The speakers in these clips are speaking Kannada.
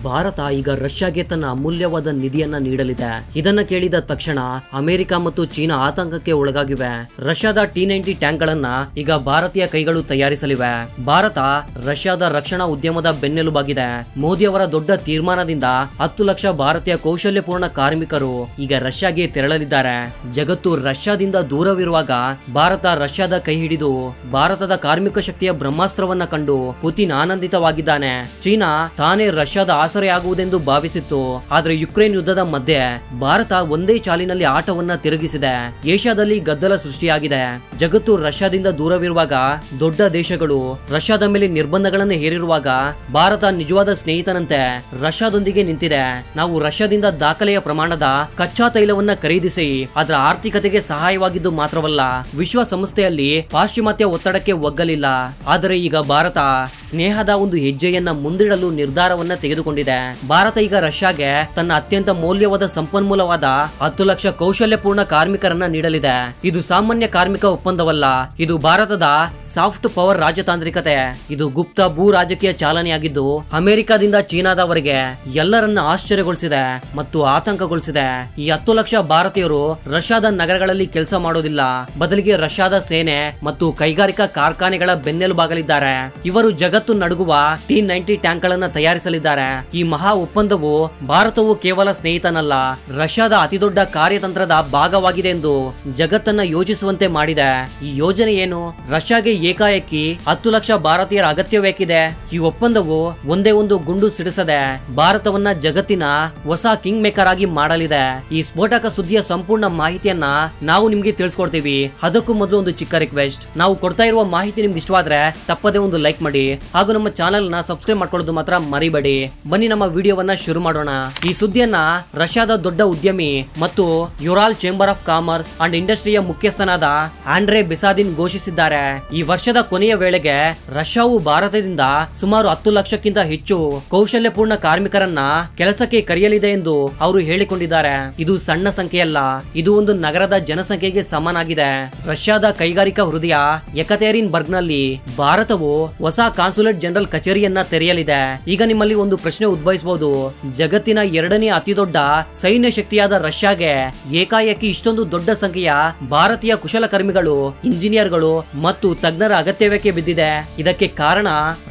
ಭಾರತ ಈಗ ರಷ್ಯಾಗೆ ತನ್ನ ಅಮೂಲ್ಯವಾದ ನಿಧಿಯನ್ನ ನೀಡಲಿದೆ. ಇದನ್ನ ಕೇಳಿದ ತಕ್ಷಣ ಅಮೆರಿಕ ಮತ್ತು ಚೀನಾ ಆತಂಕಕ್ಕೆ ಒಳಗಾಗಿವೆ. ರಷ್ಯಾದ T-90 ಟ್ಯಾಂಕ್ ಗಳನ್ನ ಈಗ ಭಾರತೀಯ ಕೈಗಳು ತಯಾರಿಸಲಿವೆ. ಭಾರತ ರಷ್ಯಾದ ರಕ್ಷಣಾ ಉದ್ಯಮದ ಬೆನ್ನೆಲುಬಾಗಿದೆ. ಮೋದಿ ಅವರ ದೊಡ್ಡ ತೀರ್ಮಾನದಿಂದ 10 ಲಕ್ಷ ಭಾರತೀಯ ಕೌಶಲ್ಯಪೂರ್ಣ ಕಾರ್ಮಿಕರು ಈಗ ರಷ್ಯಾಗೆ ತೆರಳಲಿದ್ದಾರೆ. ಜಗತ್ತು ರಷ್ಯಾದಿಂದ ದೂರವಿರುವಾಗ ಭಾರತ ರಷ್ಯಾದ ಕೈ ಹಿಡಿದು ಭಾರತದ ಕಾರ್ಮಿಕ ಶಕ್ತಿಯ ಬ್ರಹ್ಮಾಸ್ತ್ರವನ್ನ ಕಂಡು ಪುತಿನ್ ಆನಂದಿತವಾಗಿದ್ದಾನೆ. ಚೀನಾ ತಾನೇ ರಷ್ಯಾದ ಆಸರೆಯಾಗುವುದೆಂದು ಭಾವಿಸಿತ್ತು. ಆದ್ರೆ ಯುಕ್ರೇನ್ ಯುದ್ಧದ ಮಧ್ಯೆ ಭಾರತ ಒಂದೇ ಚಾಲಿನಲ್ಲಿ ಆಟವನ್ನ ತಿರುಗಿಸಿದೆ. ಏಷ್ಯಾದಲ್ಲಿ ಗದ್ದಲ ಸೃಷ್ಟಿಯಾಗಿದೆ. ಜಗತ್ತು ರಷ್ಯಾದಿಂದ ದೂರವಿರುವಾಗ, ದೊಡ್ಡ ದೇಶಗಳು ರಷ್ಯಾದ ಮೇಲೆ ನಿರ್ಬಂಧಗಳನ್ನು ಹೇರಿರುವಾಗ ಭಾರತ ನಿಜವಾದ ಸ್ನೇಹಿತನಂತೆ ರಷ್ಯಾದೊಂದಿಗೆ ನಿಂತಿದೆ. ನಾವು ರಷ್ಯಾದಿಂದ ದಾಖಲೆಯ ಪ್ರಮಾಣದ ಕಚ್ಚಾ ತೈಲವನ್ನ ಖರೀದಿಸಿ ಅದರ ಆರ್ಥಿಕತೆಗೆ ಸಹಾಯವಾಗಿದ್ದು ಮಾತ್ರವಲ್ಲ, ವಿಶ್ವಸಂಸ್ಥೆಯಲ್ಲಿ ಪಾಶ್ಚಿಮಾತ್ಯ ಒತ್ತಡಕ್ಕೆ ಒಗ್ಗಲಿಲ್ಲ. ಆದರೆ ಈಗ ಭಾರತ ಸ್ನೇಹದ ಒಂದು ಹೆಜ್ಜೆಯನ್ನ ಮುಂದಿಡಲು ನಿರ್ಧಾರವನ್ನ ತೆಗೆದುಕೊಂಡಿದೆ. ಭಾರತ ಈಗ ರಷ್ಯಾಗೆ ತನ್ನ ಅತ್ಯಂತ ಮೌಲ್ಯವಾದ ಸಂಪನ್ಮೂಲವಾದ 10 ಲಕ್ಷ ಕೌಶಲ್ಯಪೂರ್ಣ ಕಾರ್ಮಿಕರನ್ನ ನೀಡಲಿದೆ. ಇದು ಸಾಮಾನ್ಯ ಕಾರ್ಮಿಕ ಒಪ್ಪಂದವಲ್ಲ, ಇದು ಭಾರತದ ಸಾಫ್ಟ್ ಪವರ್ ರಾಜತಾಂತ್ರಿಕತೆ. ಇದು ಗುಪ್ತ ಭೂ ರಾಜಕೀಯ ಚಾಲನೆಯಾಗಿದ್ದು ಅಮೆರಿಕದಿಂದ ಚೀನಾದವರೆಗೆ ಎಲ್ಲರನ್ನ ಆಶ್ಚರ್ಯಗೊಳಿಸಿದೆ ಮತ್ತು ಆತಂಕಗೊಳಿಸಿದೆ. ಈ 10 ಲಕ್ಷ ಭಾರತೀಯರು ರಷ್ಯಾದ ನಗರಗಳಲ್ಲಿ ಕೆಲಸ ಮಾಡೋದಿಲ್ಲ, ಬದಲಿಗೆ ರಷ್ಯಾದ ಸೇನೆ ಮತ್ತು ಕೈಗಾರಿಕಾ ಕಾರ್ಖಾನೆಗಳ ಬೆನ್ನೆಲುಬಾಗಲಿದ್ದಾರೆ. ಇವರು ಜಗತ್ತು ನಡುಗುವ T-90 ಟ್ಯಾಂಕ್ ಗಳನ್ನ ತಯಾರಿಸಲಿದ್ದಾರೆ. ಈ ಮಹಾ ಒಪ್ಪಂದವು ಭಾರತವು ಕೇವಲ ಸ್ನೇಹಿತನಲ್ಲ, ರಷ್ಯಾದ ಅತಿದೊಡ್ಡ ಕಾರ್ಯತಂತ್ರದ ಭಾಗವಾಗಿದೆ ಎಂದು ಜಗತ್ತನ್ನ ಯೋಚಿಸುವಂತೆ ಮಾಡಿದೆ. ಈ ಯೋಜನೆ ಏನು? ರಷ್ಯಾಗೆ ಏಕಾಏಕಿ 10 ಲಕ್ಷ ಭಾರತೀಯರ ಅಗತ್ಯವೇಕಿದೆ? ಈ ಒಪ್ಪಂದವು ಒಂದೇ ಒಂದು ಗುಂಡು ಸಿಡಿಸದೆ ಭಾರತವನ್ನ ಜಗತ್ತಿನ ಹೊಸ ಕಿಂಗ್ ಮೇಕರ್ ಆಗಿ ಮಾಡಲಿದೆ. ಈ ಸ್ಫೋಟಕ ಸುದ್ದಿಯ ಸಂಪೂರ್ಣ ಮಾಹಿತಿಯನ್ನ ನಾವು ನಿಮ್ಗೆ ತಿಳಿಸ್ಕೊಡ್ತೀವಿ. ಅದಕ್ಕೂ ಮೊದಲು ಒಂದು ಚಿಕ್ಕ ರಿಕ್ವೆಸ್ಟ್, ನಾವು ಕೊಡ್ತಾ ಇರುವ ಮಾಹಿತಿ ನಿಮ್ಗೆ ಇಷ್ಟವಾದ್ರೆ ತಪ್ಪದೇ ಒಂದು ಲೈಕ್ ಮಾಡಿ ಹಾಗೂ ನಮ್ಮ ಚಾನೆಲ್ ನ ಸಬ್ಸ್ಕ್ರೈಬ್ ಮಾಡ್ಕೊಳ್ಳೋದು ಮಾತ್ರ ಮರಿಬೇಡಿ. ಬನ್ನಿ ನಮ್ಮ ವಿಡಿಯೋವನ್ನ ಶುರು ಮಾಡೋಣ. ಈ ಸುದ್ದಿಯನ್ನ ರಷ್ಯಾದ ದೊಡ್ಡ ಉದ್ಯಮಿ ಮತ್ತು Ural chamber of commerce and ಇಂಡಸ್ಟ್ರಿಯ ಮುಖ್ಯಸ್ಥನಾದ ಆಂಡ್ರೆ ಬೆಸಾದಿನ್ ಘೋಷಿಸಿದ್ದಾರೆ. ಈ ವರ್ಷದ ಕೊನೆಯ ವೇಳೆಗೆ ರಷ್ಯಾವು ಭಾರತದಿಂದ ಸುಮಾರು 10 ಲಕ್ಷಕ್ಕಿಂತ ಹೆಚ್ಚು ಕೌಶಲ್ಯಪೂರ್ಣ ಕಾರ್ಮಿಕರನ್ನ ಕೆಲಸಕ್ಕೆ ಕರೆಯಲಿದೆ ಎಂದು ಅವರು ಹೇಳಿಕೊಂಡಿದ್ದಾರೆ. ಇದು ಸಣ್ಣ ಸಂಖ್ಯೆಯಲ್ಲ, ಇದು ಒಂದು ನಗರದ ಜನಸಂಖ್ಯೆಗೆ ಸಮನಾಗಿದೆ. ರಷ್ಯಾದ ಕೈಗಾರಿಕಾ ಹೃದಯ ಯೆಕಟೇರಿನ್ ಬರ್ಗ್ ನಲ್ಲಿ ಭಾರತವು ಹೊಸ ಕಾನ್ಸುಲೇಟ್ ಜನರಲ್ ಕಚೇರಿಯನ್ನ ತೆರೆಯಲಿದೆ. ಈಗ ನಿಮ್ಮಲ್ಲಿ ಒಂದು ಪ್ರಶ್ನೆ ಉದ್ಭವಿಸಬಹುದು, ಜಗತ್ತಿನ 2ನೇ ಅತಿ ದೊಡ್ಡ ಸೈನ್ಯ ಶಕ್ತಿಯಾದ ರಷ್ಯಾಗೆ ಏಕಾಏಕಿ ಇಷ್ಟೊಂದು ದೊಡ್ಡ ಸಂಖ್ಯೆಯ ಭಾರತೀಯ ಕುಶಲಕರ್ಮಿಗಳು, ಇಂಜಿನಿಯರ್ಗಳು ಮತ್ತು ತಜ್ಞರ ಅಗತ್ಯವೇಕೆ ಬಿದ್ದಿದೆ? ಇದಕ್ಕೆ ಕಾರಣ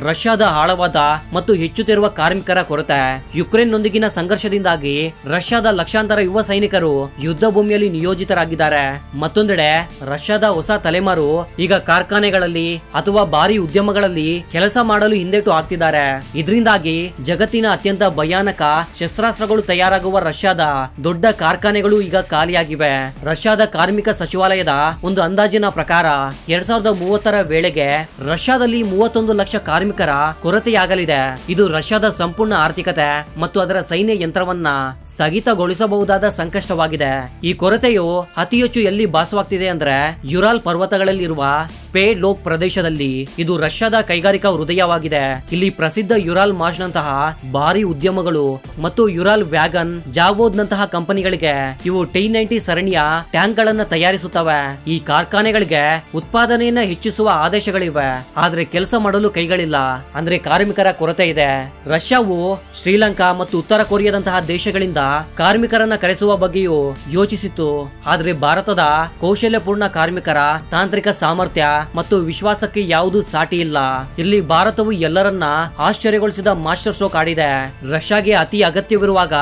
ರಷ್ಯಾದ ಆಳವಾದ ಮತ್ತು ಹೆಚ್ಚುತ್ತಿರುವ ಕಾರ್ಮಿಕರ ಕೊರತೆ. ಯುಕ್ರೇನ್ ನೊಂದಿಗಿನ ಸಂಘರ್ಷದಿಂದಾಗಿ ರಷ್ಯಾದ ಲಕ್ಷಾಂತರ ಯುವ ಸೈನಿಕರು ಯುದ್ಧ ಭೂಮಿಯಲ್ಲಿ ನಿಯೋಜಿತರಾಗಿದ್ದಾರೆ. ಮತ್ತೊಂದೆಡೆ ರಷ್ಯಾದ ಹೊಸ ತಲೆಮಾರು ಈಗ ಕಾರ್ಖಾನೆಗಳಲ್ಲಿ ಅಥವಾ ಭಾರಿ ಉದ್ಯಮಗಳಲ್ಲಿ ಕೆಲಸ ಮಾಡಲು ಹಿಂದೇಟು ಹಾಕ್ತಿದ್ದಾರೆ. ಇದರಿಂದಾಗಿ ಜಗತ್ತಿನ ಅತ್ಯಂತ ಭಯಾನಕ ಶಸ್ತ್ರಾಸ್ತ್ರಗಳು ತಯಾರಾಗುವ ರಷ್ಯಾದ ದೊಡ್ಡ ಕಾರ್ಖಾನೆಗಳು ಈಗ ಖಾಲಿಯಾಗಿವೆ. ರಷ್ಯಾದ ಕಾರ್ಮಿಕ ಸಚಿವಾಲಯದ ಒಂದು ಅಂದಾಜಿನ ಪ್ರಕಾರ 2030ರ ವೇಳೆಗೆ ರಷ್ಯಾದಲ್ಲಿ 31 ಲಕ್ಷ ಕಾರ್ಮಿಕರ ಕೊರತೆಯಾಗಲಿದೆ. ಇದು ರಷ್ಯಾದ ಸಂಪೂರ್ಣ ಆರ್ಥಿಕತೆ ಮತ್ತು ಅದರ ಸೈನ್ಯ ಯಂತ್ರವನ್ನ ಸ್ಥಗಿತಗೊಳಿಸಬಹುದಾದ ಸಂಕಷ್ಟವಾಗಿದೆ. ಈ ಕೊರತೆಯು ಅತಿ ಹೆಚ್ಚು ಎಲ್ಲಿ ಭಾಸವಾಗ್ತಿದೆ ಅಂದ್ರೆ ಯುರಾಲ್ ಪರ್ವತಗಳಲ್ಲಿರುವ ಸ್ಪೇಡ್ ಲೋಕ್ ಪ್ರದೇಶದಲ್ಲಿ. ಇದು ರಷ್ಯಾದ ಕೈಗಾರಿಕಾ ಹೃದಯವಾಗಿದೆ. ಇಲ್ಲಿ ಪ್ರಸಿದ್ಧ ಯುರಾಲ್ ಮಾರ್ಚ್ ನಂತಹ ಭಾರಿ ಉದ್ಯಮಗಳು ಮತ್ತು ಯುರಾಲ್ ವ್ಯಾಗನ್, ಜಾವೋದ್ ನಂತಹ ಕಂಪನಿಗಳಿಗೆ ಇವು T-90 ಸರಣಿಯ ಟ್ಯಾಂಕ್ ಗಳನ್ನ ತಯಾರಿಸುತ್ತವೆ. ಈ ಕಾರ್ಖಾನೆಗಳಿಗೆ ಉತ್ಪಾದನೆಯನ್ನ ಹೆಚ್ಚಿಸುವ ಆದೇಶಗಳಿವೆ, ಆದ್ರೆ ಕೆಲಸ ಮಾಡಲು ಕೈಗಳಿಲ್ಲ, ಅಂದ್ರೆ ಕಾರ್ಮಿಕರ ಕೊರತೆ ಇದೆ. ರಷ್ಯಾವು ಶ್ರೀಲಂಕಾ ಮತ್ತು ಉತ್ತರ ಕೊರಿಯಾದಂತಹ ದೇಶಗಳಿಂದ ಕಾರ್ಮಿಕರನ್ನ ಕರೆಸುವ ಬಗ್ಗೆಯೂ ಯೋಚಿಸಿತ್ತು. ಆದ್ರೆ ಭಾರತದ ಕೌಶಲ್ಯಪೂರ್ಣ ಕಾರ್ಮಿಕರ ತಾಂತ್ರಿಕ ಸಾಮರ್ಥ್ಯ ಮತ್ತು ವಿಶ್ವಾಸಕ್ಕೆ ಯಾವುದೂ ಸಾಟಿ ಇಲ್ಲ. ಇಲ್ಲಿ ಭಾರತವು ಎಲ್ಲರನ್ನ ಆಶ್ಚರ್ಯಗೊಳಿಸಿದ ಮಾಸ್ಟರ್ ಸ್ಟ್ರೋಕ್ ಆಡಿದೆ. ರಷ್ಯಾಗೆ ಅತಿ ಅಗತ್ಯವಿರುವಾಗ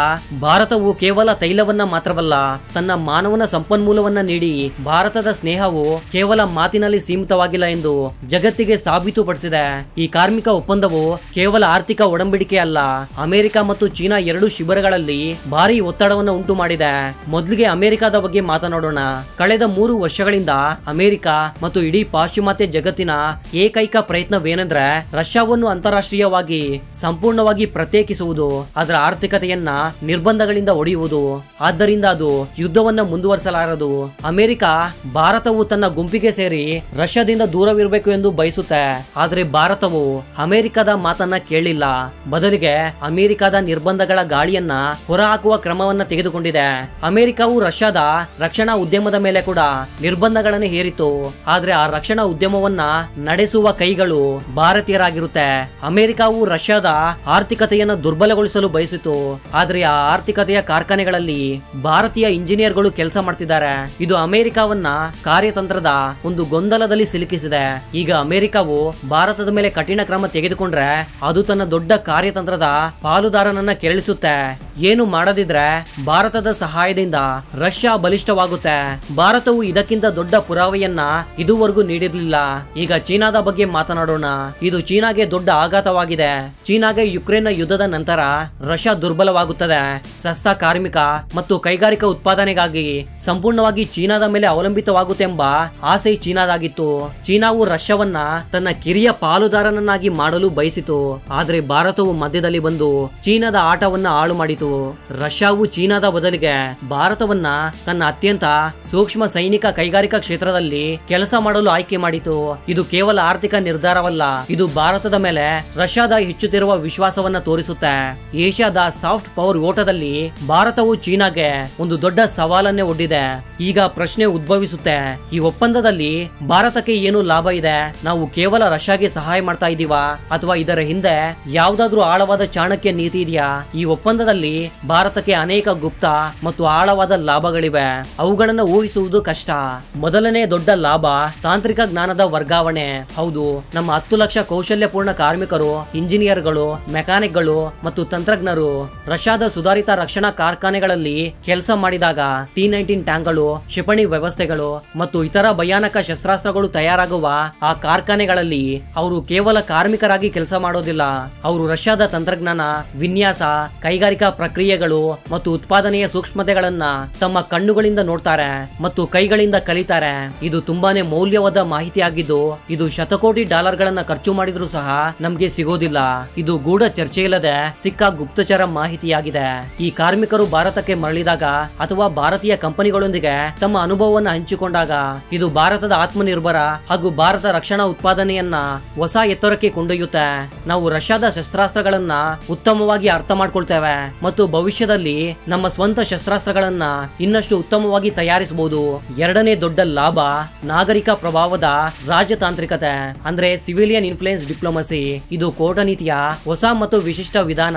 ಭಾರತವು ಕೇವಲ ತೈಲವನ್ನ ಮಾತ್ರವಲ್ಲ, ತನ್ನ ಮಾನವನ ಸಂಪನ್ಮೂಲವನ್ನ ನೀಡಿ ಭಾರತದ ಸ್ನೇಹವು ಕೇವಲ ಮಾತಿನಲ್ಲಿ ಸೀಮಿತವಾಗಿಲ್ಲ ಎಂದು ಜಗತ್ತಿಗೆ ಸಾಬೀತುಪಡಿಸಿದೆ. ಈ ಕಾರ್ಮಿಕ ಒಪ್ಪಂದವು ಕೇವಲ ಆರ್ಥಿಕ ಒಡಂಬಡಿಕೆ ಅಲ್ಲ, ಅಮೆರಿಕ ಮತ್ತು ಚೀನಾ ಎರಡೂ ಶಿಬಿರಗಳಲ್ಲಿ ಭಾರಿ ಒತ್ತಡವನ್ನು ಉಂಟು ಮಾಡಿದೆ. ಮೊದಲಿಗೆ ಅಮೆರಿಕದ ಬಗ್ಗೆ ಮಾತನಾಡೋಣ. ಕಳೆದ 3 ವರ್ಷಗಳಿಂದ ಅಮೆರಿಕ ಮತ್ತು ಇಡೀ ಪಾಶ್ಚಿಮಾತ್ಯ ಜಗತ್ತಿನ ಏಕೈಕ ಪ್ರಯತ್ನವೇನೆಂದ್ರೆ ರಷ್ಯಾವನ್ನು ಅಂತಾರಾಷ್ಟ್ರೀಯವಾಗಿ ಸಂಪೂರ್ಣವಾಗಿ ಪ್ರತ್ಯೇಕಿಸುವುದು, ಅದರ ಆರ್ಥಿಕತೆಯನ್ನ ನಿರ್ಬಂಧಗಳಿಂದ ಒಡೆಯುವುದು. ಆದ್ದರಿಂದ ಅದು ಯುದ್ಧವನ್ನ ಮುಂದುವರಿಸಲಾರದು. ಅಮೆರಿಕ ಭಾರತವು ತನ್ನ ಗುಂಪಿಗೆ ಸೇರಿ ರಷ್ಯಾದಿಂದ ದೂರವಿರಬೇಕು ಎಂದು ಬಯಸುತ್ತೆ, ಆದರೆ ಭಾರತವು ಅಮೆರಿಕದ ಮಾತನ್ನ ಕೇಳಿಲ್ಲ. ಬದಲಿಗೆ ಅಮೆರಿಕದ ನಿರ್ಬಂಧಗಳ ಗಾಳಿಯನ್ನ ಹೊರಹಾಕುವ ಕ್ರಮವನ್ನ ತೆಗೆದುಕೊಂಡಿದೆ. ಅಮೆರಿಕವು ರಷ್ಯಾದ ರಕ್ಷಣಾ ಉದ್ಯಮದ ಮೇಲೆ ಕೂಡ ನಿರ್ಬಂಧಗಳನ್ನು ಹೇರಿತು, ಆದ್ರೆ ಆ ರಕ್ಷಣಾ ಉದ್ಯಮವನ್ನ ನಡೆಸುವ ಕೈಗಳು ಭಾರತೀಯರಾಗಿರುತ್ತೆ. ಅಮೆರಿಕವು ರಷ್ಯಾದ ಆರ್ಥಿಕತೆ ಆರ್ಥಿಕತೆಯನ್ನು ದುರ್ಬಲಗೊಳಿಸಲು ಬಯಸಿತು. ಆದ್ರೆ ಆ ಆರ್ಥಿಕತೆಯ ಕಾರ್ಖಾನೆಗಳಲ್ಲಿ ಭಾರತೀಯ ಇಂಜಿನಿಯರ್ಗಳು ಕೆಲಸ ಮಾಡ್ತಿದ್ದಾರೆ. ಇದು ಅಮೆರಿಕವನ್ನ ಕಾರ್ಯತಂತ್ರದ ಒಂದು ಗೊಂದಲದಲ್ಲಿ ಸಿಲುಕಿಸಿದೆ. ಈಗ ಅಮೆರಿಕವು ಭಾರತದ ಮೇಲೆ ಕಠಿಣ ಕ್ರಮ ತೆಗೆದುಕೊಂಡ್ರೆ ಅದು ತನ್ನ ದೊಡ್ಡ ಕಾರ್ಯತಂತ್ರದ ಪಾಲುದಾರನನ್ನ ಕೆರಳಿಸುತ್ತೆ. ಏನು ಮಾಡದಿದ್ರೆ ಭಾರತದ ಸಹಾಯದಿಂದ ರಷ್ಯಾ ಬಲಿಷ್ಠವಾಗುತ್ತೆ. ಭಾರತವು ಇದಕ್ಕಿಂತ ದೊಡ್ಡ ಪುರಾವೆಯನ್ನ ಇದುವರೆಗೂ ನೀಡಿರಲಿಲ್ಲ. ಈಗ ಚೀನಾದ ಬಗ್ಗೆ ಮಾತನಾಡೋಣ. ಇದು ಚೀನಾಗೆ ದೊಡ್ಡ ಆಘಾತವಾಗಿದೆ. ಚೀನಾಗೆ ಯುಕ್ರೇನ್ನ ಯುದ್ಧದ ನಂತರ ರಷ್ಯಾ ದುರ್ಬಲವಾಗುತ್ತದೆ. ಸಸ್ತ ಕಾರ್ಮಿಕ ಮತ್ತು ಕೈಗಾರಿಕಾ ಉತ್ಪಾದನೆಗಾಗಿ ಸಂಪೂರ್ಣವಾಗಿ ಚೀನಾದ ಮೇಲೆ ಅವಲಂಬಿತವಾಗುತ್ತೆಂಬ ಆಸೆ ಚೀನಾದಾಗಿತ್ತು. ಚೀನಾವು ರಷ್ಯಾವನ್ನ ತನ್ನ ಕಿರಿಯ ಪಾಲುದಾರನನ್ನಾಗಿ ಮಾಡಲು ಬಯಸಿತು. ಆದ್ರೆ ಭಾರತವು ಮಧ್ಯದಲ್ಲಿ ಬಂದು ಚೀನಾದ ಆಟವನ್ನ ಹಾಳು ಮಾಡಿತು. ರಷ್ಯಾವು ಚೀನಾದ ಬದಲಿಗೆ ಭಾರತವನ್ನ ತನ್ನ ಅತ್ಯಂತ ಸೂಕ್ಷ್ಮ ಸೈನಿಕ ಕೈಗಾರಿಕಾ ಕ್ಷೇತ್ರದಲ್ಲಿ ಕೆಲಸ ಮಾಡಲು ಆಯ್ಕೆ ಮಾಡಿತು. ಇದು ಕೇವಲ ಆರ್ಥಿಕ ನಿರ್ಧಾರವಲ್ಲ, ಇದು ಭಾರತದ ಮೇಲೆ ರಷ್ಯಾದ ಹೆಚ್ಚುತ್ತಿರುವ ವಿಶ್ವಾಸವನ್ನ ತೋರಿಸುತ್ತೆ. ಏಷ್ಯಾದ ಸಾಫ್ಟ್ ಪವರ್ ಓಟದಲ್ಲಿ ಭಾರತವು ಚೀನಾಗೆ ಒಂದು ದೊಡ್ಡ ಸವಾಲನ್ನೇ ಒಡ್ಡಿದೆ. ಈಗ ಪ್ರಶ್ನೆ ಉದ್ಭವಿಸುತ್ತೆ, ಈ ಒಪ್ಪಂದದಲ್ಲಿ ಭಾರತಕ್ಕೆ ಏನು ಲಾಭ ಇದೆ? ನಾವು ಕೇವಲ ರಷ್ಯಾಗೆ ಸಹಾಯ ಮಾಡ್ತಾ ಇದೀವಾ ಅಥವಾ ಇದರ ಹಿಂದೆ ಯಾವ್ದಾದ್ರೂ ಆಳವಾದ ಚಾಣಕ್ಯ ನೀತಿ ಇದೆಯಾ? ಈ ಒಪ್ಪಂದದಲ್ಲಿ ಭಾರತಕ್ಕೆ ಅನೇಕ ಗುಪ್ತ ಮತ್ತು ಆಳವಾದ ಲಾಭಗಳಿವೆ. ಅವುಗಳನ್ನು ಊಹಿಸುವುದು ಕಷ್ಟ. ಮೊದಲನೇ ದೊಡ್ಡ ಲಾಭ ತಾಂತ್ರಿಕ ಜ್ಞಾನದ ವರ್ಗಾವಣೆ. ಹೌದು, ನಮ್ಮ 10 ಲಕ್ಷ ಕೌಶಲ್ಯಪೂರ್ಣ ಕಾರ್ಮಿಕರು, ಇಂಜಿನಿಯರ್ಗಳು, ಮೆಕ್ಯಾನಿಕ್ಗಳು ಮತ್ತು ತಂತ್ರಜ್ಞರು ರಷ್ಯಾದ ಸುಧಾರಿತ ರಕ್ಷಣಾ ಕಾರ್ಖಾನೆಗಳಲ್ಲಿ ಕೆಲಸ ಮಾಡಿದಾಗ T-19 ಟ್ಯಾಂಕ್ಗಳು, ಕ್ಷಿಪಣಿ ವ್ಯವಸ್ಥೆಗಳು ಮತ್ತು ಇತರ ಭಯಾನಕ ಶಸ್ತ್ರಾಸ್ತ್ರಗಳು ತಯಾರಾಗುವ ಆ ಕಾರ್ಖಾನೆಗಳಲ್ಲಿ ಅವರು ಕೇವಲ ಕಾರ್ಮಿಕರಾಗಿ ಕೆಲಸ ಮಾಡೋದಿಲ್ಲ. ಅವರು ರಷ್ಯಾದ ತಂತ್ರಜ್ಞಾನ, ವಿನ್ಯಾಸ, ಕೈಗಾರಿಕಾ ಪ್ರಕ್ರಿಯೆಗಳು ಮತ್ತು ಉತ್ಪಾದನೆಯ ಸೂಕ್ಷ್ಮತೆಗಳನ್ನ ತಮ್ಮ ಕಣ್ಣುಗಳಿಂದ ನೋಡ್ತಾರೆ ಮತ್ತು ಕೈಗಳಿಂದ ಕಲಿತಾರೆ. ಇದು ತುಂಬಾನೇ ಮೌಲ್ಯವಾದ ಮಾಹಿತಿಯಾಗಿದ್ದು ಇದು ಶತಕೋಟಿ ಡಾಲರ್ಗಳನ್ನ ಖರ್ಚು ಮಾಡಿದ್ರೂ ಸಹ ನಮ್ಗೆ ಸಿಗೋದಿಲ್ಲ. ಇದು ಗೂಢ ಚರ್ಚೆಯಿಲ್ಲದೆ ಸಿಕ್ಕ ಗುಪ್ತಚರ ಮಾಹಿತಿಯಾಗಿದೆ. ಈ ಕಾರ್ಮಿಕರು ಭಾರತಕ್ಕೆ ಮರಳಿದಾಗ ಅಥವಾ ಭಾರತೀಯ ಕಂಪನಿಗಳೊಂದಿಗೆ ತಮ್ಮ ಅನುಭವವನ್ನು ಹಂಚಿಕೊಂಡಾಗ ಇದು ಭಾರತದ ಆತ್ಮನಿರ್ಭರ ಹಾಗೂ ಭಾರತ ರಕ್ಷಣಾ ಉತ್ಪಾದನೆಯನ್ನ ಹೊಸ ಎತ್ತರಕ್ಕೆ ಕೊಂಡೊಯ್ಯುತ್ತೆ. ನಾವು ರಷ್ಯಾದ ಶಸ್ತ್ರಾಸ್ತ್ರಗಳನ್ನ ಉತ್ತಮವಾಗಿ ಅರ್ಥ ಮಾಡ್ಕೊಳ್ತೇವೆ ಮತ್ತು ಭವಿಷ್ಯದಲ್ಲಿ ನಮ್ಮ ಸ್ವಂತ ಶಸ್ತ್ರಾಸ್ತ್ರಗಳನ್ನ ಇನ್ನಷ್ಟು ಉತ್ತಮವಾಗಿ ತಯಾರಿಸಬಹುದು. ಎರಡನೇ ದೊಡ್ಡ ಲಾಭ ನಾಗರಿಕ ಪ್ರಭಾವದ ರಾಜತಾಂತ್ರಿಕತೆ, ಅಂದ್ರೆ ಸಿವಿಲಿಯನ್ ಇನ್ಫ್ಲುಯೆನ್ಸ್ ಡಿಪ್ಲೊಮಸಿ. ಇದು ಕೂಟನೀತಿಯ ಹೊಸ ಮತ್ತು ವಿಶಿಷ್ಟ ವಿಧಾನ.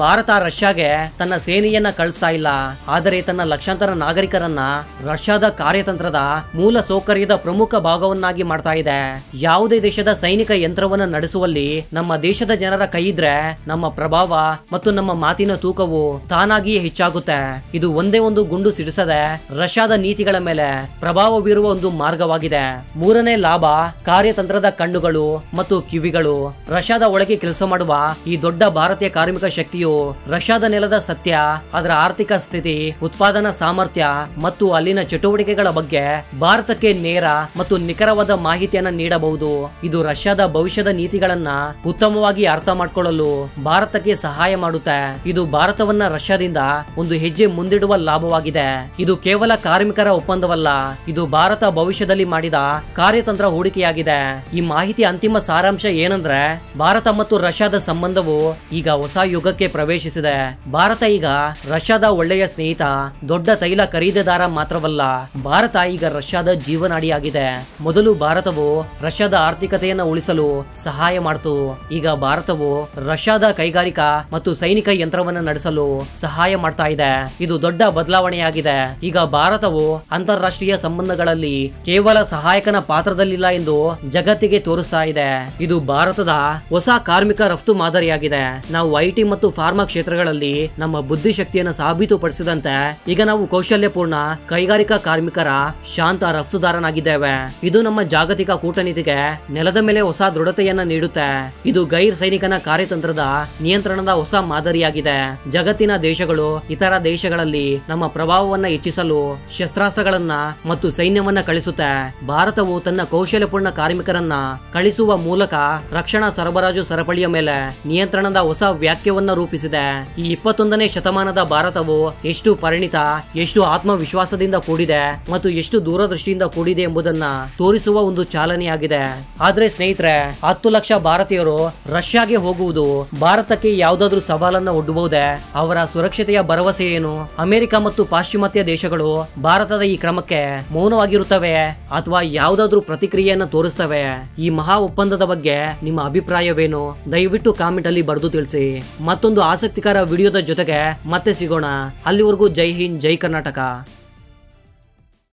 ಭಾರತ ರಷ್ಯಾಗೆ ತನ್ನ ಸೇನೆಯನ್ನ ಕಳಿಸ್ತಾ ಇಲ್ಲ, ಆದರೆ ತನ್ನ ಲಕ್ಷಾಂತರ ನಾಗರಿಕರನ್ನ ರಷ್ಯಾದ ಕಾರ್ಯತಂತ್ರದ ಮೂಲ ಸೌಕರ್ಯದ ಪ್ರಮುಖ ಭಾಗವನ್ನಾಗಿ ಮಾಡ್ತಾ ಇದೆ. ಯಾವುದೇ ದೇಶದ ಸೈನಿಕ ಯಂತ್ರವನ್ನ ನಡೆಸುವಲ್ಲಿ ನಮ್ಮ ದೇಶದ ಜನರ ಕೈ ಇದ್ರೆ ನಮ್ಮ ಪ್ರಭಾವ ಮತ್ತು ನಮ್ಮ ಮಾತಿನ ತೂಕವು ತಾನಾಗಿಯೇ ಹೆಚ್ಚಾಗುತ್ತೆ. ಇದು ಒಂದೇ ಒಂದು ಗುಂಡು ಸಿಡಿಸದೆ ರಷ್ಯಾದ ನೀತಿಗಳ ಮೇಲೆ ಪ್ರಭಾವ ಬೀರುವ ಒಂದು ಮಾರ್ಗವಾಗಿದೆ. ಮೂರನೇ ಲಾಭ ಕಾರ್ಯತಂತ್ರದ ಕಣ್ಣುಗಳು ಮತ್ತು ಕಿವಿಗಳು. ರಷ್ಯಾದ ಒಳಗೆ ಕೆಲಸ ಮಾಡುವ ಈ ದೊಡ್ಡ ಭಾರತೀಯ ಕಾರ್ಮಿಕ ಶಕ್ತಿಯು ರಷ್ಯಾದ ನೆಲದ ಸತ್ಯ, ಅದರ ಆರ್ಥಿಕ ಸ್ಥಿತಿ, ಉತ್ಪಾದನಾ ಸಾಮರ್ಥ್ಯ ಮತ್ತು ಅಲ್ಲಿನ ಚಟುವಟಿಕೆಗಳ ಬಗ್ಗೆ ಭಾರತಕ್ಕೆ ನೇರ ಮತ್ತು ನಿಖರವಾದ ಮಾಹಿತಿಯನ್ನ ನೀಡಬಹುದು. ಇದು ರಷ್ಯಾದ ಭವಿಷ್ಯದ ನೀತಿಗಳನ್ನ ಉತ್ತಮವಾಗಿ ಅರ್ಥ ಮಾಡಿಕೊಳ್ಳಲು ಭಾರತಕ್ಕೆ ಸಹಾಯ ಮಾಡುತ್ತೆ. ಇದು ಭಾರತವನ್ನ ರಷ್ಯಾದಿಂದ ಒಂದು ಹೆಜ್ಜೆ ಮುಂದಿಡುವ ಲಾಭವಾಗಿದೆ. ಇದು ಕೇವಲ ಕಾರ್ಮಿಕರ ಒಪ್ಪಂದವಲ್ಲ, ಇದು ಭಾರತ ಭವಿಷ್ಯದಲ್ಲಿ ಮಾಡಿದ ಕಾರ್ಯತಂತ್ರ ಹೂಡಿಕೆಯಾಗಿದೆ. ಈ ಮಾಹಿತಿ ಅಂತಿಮ ಸಾರಾಂಶ ಏನಂದ್ರೆ ಭಾರತ ಮತ್ತು ರಷ್ಯಾದ ಸಂಬಂಧವು ಈಗ ಹೊಸ ಯುಗಕ್ಕೆ ಪ್ರವೇಶಿಸಿದೆ. ಭಾರತ ಈಗ ರಷ್ಯಾದ ಒಳ್ಳೆಯ ಸ್ನೇಹಿತ, ದೊಡ್ಡ ತೈಲ ಖರೀದಿದಾರ ಮಾತ್ರವಲ್ಲ, ಭಾರತ ಈಗ ರಷ್ಯಾದ ಜೀವನಾಡಿಯಾಗಿದೆ. ಮೊದಲು ಭಾರತವು ರಷ್ಯಾದ ಆರ್ಥಿಕತೆಯನ್ನು ಉಳಿಸಲು ಸಹಾಯ ಮಾಡಿತು. ಈಗ ಭಾರತವು ರಷ್ಯಾದ ಕೈಗಾರಿಕಾ ಮತ್ತು ಸೈನಿಕ ಯಂತ್ರವನ್ನು ನಡೆಸಲು ಸಹಾಯ ಮಾಡ್ತಾ ಇದೆ. ಇದು ದೊಡ್ಡ ಬದಲಾವಣೆಯಾಗಿದೆ. ಈಗ ಭಾರತವು ಅಂತಾರಾಷ್ಟ್ರೀಯ ಸಂಬಂಧಗಳಲ್ಲಿ ಕೇವಲ ಸಹಾಯಕನ ಪಾತ್ರದಲ್ಲಿಲ್ಲ ಎಂದು ಜಗತ್ತಿಗೆ ತೋರಿಸ್ತಾ ಇದೆ. ಇದು ಭಾರತದ ಹೊಸ ಕಾರ್ಮಿಕ ರಫ್ತು ಮಾದರಿಯಾಗಿದೆ. ನಾವು ಐಟಿ ಮತ್ತು ಫಾರ್ಮಾ ಕ್ಷೇತ್ರಗಳಲ್ಲಿ ನಮ್ಮ ಬುದ್ಧಿಶಕ್ತಿಯನ್ನು ಸಾಬೀತುಪಡಿಸಿದಂತೆ ಈಗ ನಾವು ಕೌಶಲ್ಯಪೂರ್ಣ ಕೈಗಾರಿಕಾ ಕಾರ್ಮಿಕರ ಶಾಂತ ರಫ್ತುದಾರನಾಗಿದ್ದೇವೆ. ಇದು ನಮ್ಮ ಜಾಗತಿಕ ಕೂಟನೀತಿಗೆ ನೆಲದ ಮೇಲೆ ಹೊಸ ದೃಢತೆಯನ್ನ ನೀಡುತ್ತೆ. ಇದು ಗೈರ್ ಸೈನಿಕನ ಕಾರ್ಯತಂತ್ರದ ನಿಯಂತ್ರಣದ ಹೊಸ ಮಾದರಿಯಾಗಿದೆ. ಜಗತ್ತಿನ ದೇಶಗಳು ಇತರ ದೇಶಗಳಲ್ಲಿ ನಮ್ಮ ಪ್ರಭಾವವನ್ನ ಹೆಚ್ಚಿಸಲು ಶಸ್ತ್ರಾಸ್ತ್ರಗಳನ್ನ ಮತ್ತು ಸೈನ್ಯವನ್ನ ಕಳಿಸುತ್ತೆ. ಭಾರತವು ತನ್ನ ಕೌಶಲ್ಯಪೂರ್ಣ ಕಾರ್ಮಿಕರನ್ನ ಕಳಿಸುವ ಮೂಲಕ ರಕ್ಷಣಾ ಸರಬರಾಜು ಸರಪಳಿಯ ಮೇಲೆ ನಿಯಂತ್ರಣದ ಹೊಸ ವ್ಯಾಖ್ಯವನ್ನ ರೂಪಿಸಿದೆ. ಈ 21ನೇ ಶತಮಾನದ ಭಾರತವು ಎಷ್ಟು ಪರಿಣಿತ, ಎಷ್ಟು ಆತ್ಮವಿಶ್ವಾಸದಿಂದ ಕೂಡಿದೆ ಮತ್ತು ಎಷ್ಟು ದೂರದೃಷ್ಟಿಯಿಂದ ಕೂಡಿದೆ ಎಂಬುದನ್ನ ತೋರಿಸುವ ಒಂದು ಚಾಲನೆಯಾಗಿದೆ. ಆದ್ರೆ ಸ್ನೇಹಿತರೆ, 10 ಲಕ್ಷ ಭಾರತೀಯರು ರಷ್ಯಾಗೆ ಹೋಗುವುದು ಭಾರತಕ್ಕೆ ಯಾವುದಾದ್ರೂ ಸವಾಲನ್ನ ಒಡ್ಡಬಹುದೇ? ಅವರ ಸುರಕ್ಷತೆಯ ಭರವಸೆ ಏನು? ಅಮೆರಿಕ ಮತ್ತು ಪಾಶ್ಚಿಮಾತ್ಯ ದೇಶಗಳು ಭಾರತದ ಈ ಕ್ರಮಕ್ಕೆ ಮೌನವಾಗಿರುತ್ತವೆ ಅಥವಾ ಯಾವುದಾದ್ರೂ ಪ್ರತಿಕ್ರಿಯೆಯನ್ನ ತೋರಿಸ್ತವೆ? ಈ ಮಹಾ ಒಪ್ಪಂದದ ಬಗ್ಗೆ ನಿಮ್ಮ ಅಭಿಪ್ರಾಯವೇನು? ದಯವಿಟ್ಟು ಕಾಮೆಂಟ್ ಅಲ್ಲಿ ಬರೆದು ತಿಳಿಸಿ. ಮತ್ತೊಂದು ಆಸಕ್ತಿಕರ ವಿಡಿಯೋದ ಜೊತೆಗೆ ಮತ್ತೆ ಸಿಗೋಣ. ಅಲ್ಲಿವರೆಗೂ ಜೈ ಹಿಂದ್, ಜೈ ಕರ್ನಾಟಕ.